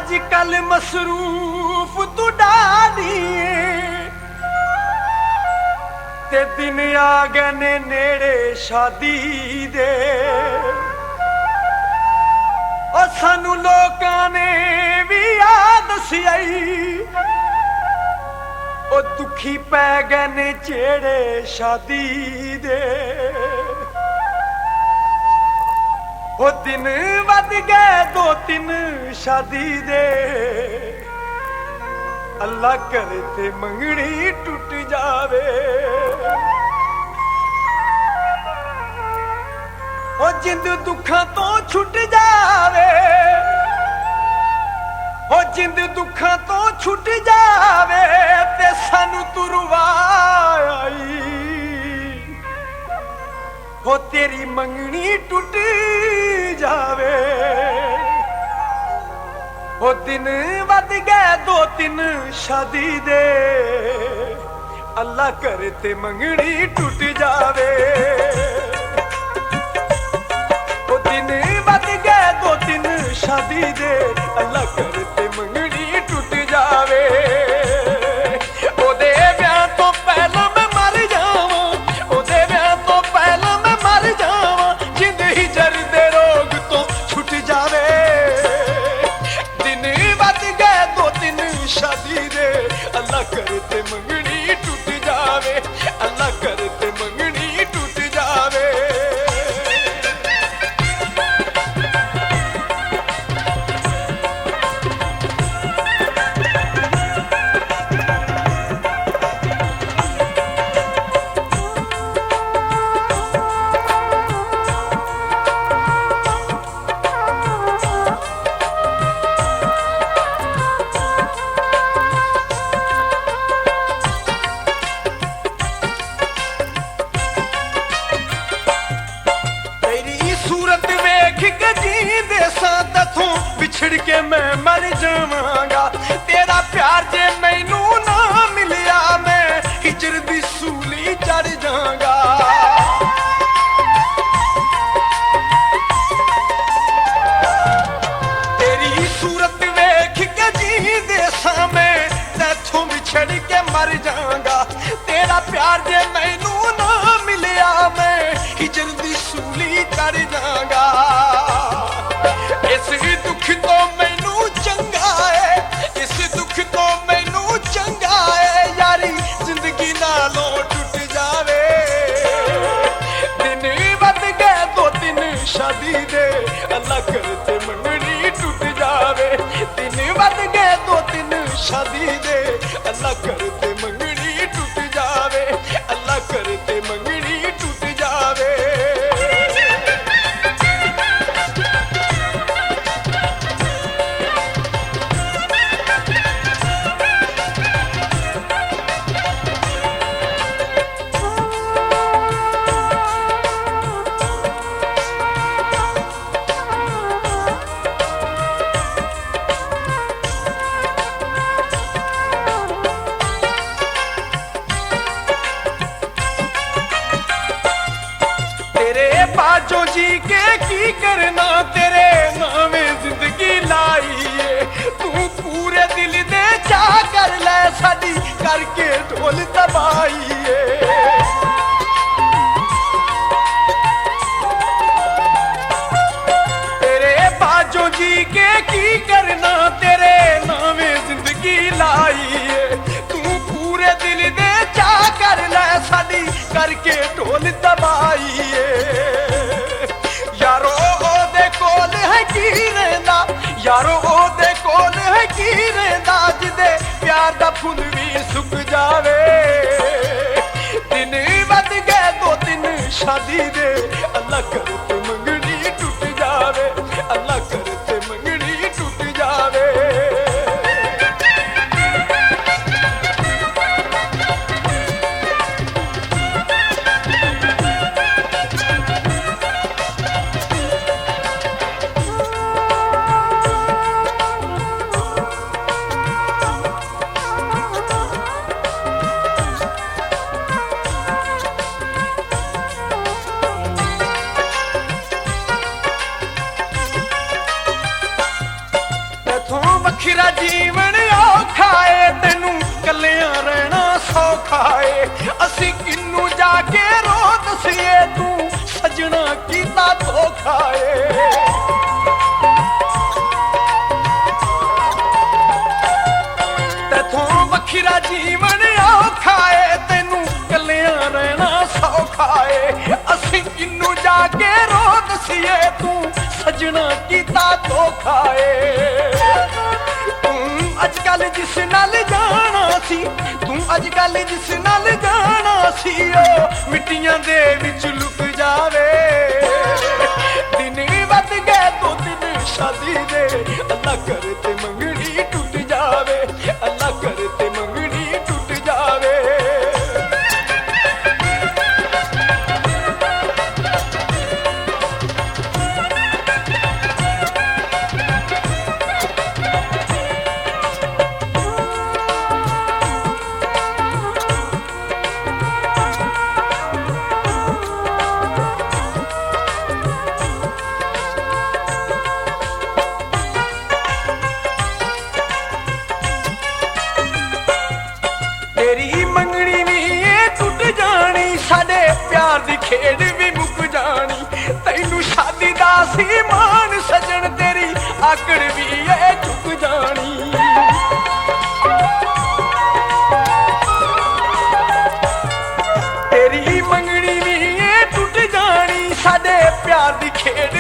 अजकल मसरूफ तू डाली ते दिन आ गए ने नेड़े शादी दे और सानू लोकां ने भी याद दसियाई ओ दुखी पै गए ने चेड़े शादी दे ओ दिन वध गए 2-3 शादी दे अल्लाह करे ते मंगनी टूट जावे ओ जिंद दुखां तो छुट जावे ओ जिंद दुखां तो छुट जावे ते सानू तुरवाई हो तेरी मंगनी टूट जावे ओ दिन वध गए 2-3 शादी दे अल्लाह करे ते मंगनी टूट जावे ओ दिन वध गए 2-3 शादी दे अल्लाह करे ते मंगनी टूट जावे ओदे ब्याह तो पहला मैं मर जावां ओदे ब्याह तो पहला मैं मर जावां जिंद ही जरदे रोग तो छुट जावे दिन वध गए 2-3 शादी दे अल्लाह करे ते मंगनी टूट जावे अल्लाह करे ते मंगनी टूट जावे बिछड़ के मैं मर जावांगा तेरा प्यार जे मैनू ना मिलिया मैं हिजर दी सूली चढ़ जाऊंगा तेरी सूरत वेख के जी देसा मैं तैथों बिछड़ के मर जाऊंगा तेरा प्यार जे मैनू ना मिलिया मैं हिजर दी सूली चढ़ जाऊंगा इस दुख तो मैनू चंगा है इस दुख तो मैनू चंगा है यारी जिंदगी नालों टूट जावे दिन वध गए 2-3 शादी दे अल्लाह करे ते मंगनी टूट जावे दिन वध गए 2-3 शादी दे अल्लाह करे ते मंगनी टूट जावे अल्लाह करे ते मंगनी टूट जावे बाजो जी के की करना तेरे नामे जिंदगी लाई है तू पूरे दिल दे जा कर ले साडी करके ढोल दबाई है तेरे बाजो जी के की करना तेरे नामे जिंदगी लाई है तू पूरे दिल दे जा कर ले साडी करके ढोल दबाई है यारो ओदे कोल है की रहंदा यारो ओदे कोल है की रहंदा जिदे प्यार दा फुल भी सुक जावे दिन वध गए 2-3 शादी दे अल्लाह करे ते मंगनी टूट जावे अल्लाह करे ते मंगनी टूट जावे ਏ ਅਸੀਂ ਕਿੰਨੂੰ ਜਾ ਕੇ ਰੋ ਦਸੀਏ ਤੂੰ ਸਜਣਾ ਕੀਤਾ ਧੋਖਾ ਏ ਤੈਥੋਂ ਵੱਖਰਾ ਜੀਵਨ ਔਖਾ ਏ ਤੈਨੂੰ ਕੱਲਿਆਂ ਰਹਿਣਾ ਸੌਖਾ ਏ ਅਸੀਂ ਕਿੰਨੂੰ ਜਾ ਕੇ ਰੋ ਦਸੀਏ ਤੂੰ ਸਜਣਾ ਕੀਤਾ ਧੋਖਾ ਏ ਤੂੰ ਅੱਜ ਕੱਲ ਜਿਸ ਨਾਲ ਜਾਣਾ ਸੀ ਤੂੰ ਅੱਜ ਕੱਲ ਜਿਸ ਨਾਲ ਜਾਣਾ ਸੀ ਉਹ ਮਿੱਟੀਆਂ ਦੇ ਵਿੱਚ ਲੁਕ ਜਾਵੇ ਦਿਨ ਵੱਧ ਗਏ ਦੋ ਦਿਨ ਸ਼ਾਦੀ ਦੇ ਅੱਲਾ ਕਰੇ ਤੇ ਮੰਗਣੀ ਟੁੱਟ ਜਾਵੇ ਅੱਲਾ ਕਰੇ ਤੇ ਮੰਗਣੀ ਟੁੱਟ ਜਾਵੇ ਤੇਰੀ ਮੰਗਣੀ ਵੀ ਇਹ ਟੁੱਟ ਜਾਣੀ ਸਾਡੇ ਪਿਆਰ ਦੀ ਖੇਡ ਵੀ ਮੁੱਕ ਜਾਣੀ ਤੈਨੂੰ ਸ਼ਾਦੀ ਦਾ ਸੀ ਮਾਣ ਸਜਣ ਤੇਰੀ ਆਕੜ ਵੀ ਇਹ ਝੁਕ ਜਾਣੀ ਤੇਰੀ ਮੰਗਣੀ ਵੀ ਇਹ ਟੁੱਟ ਜਾਣੀ ਸਾਡੇ ਪਿਆਰ ਦੀ ਖੇਡ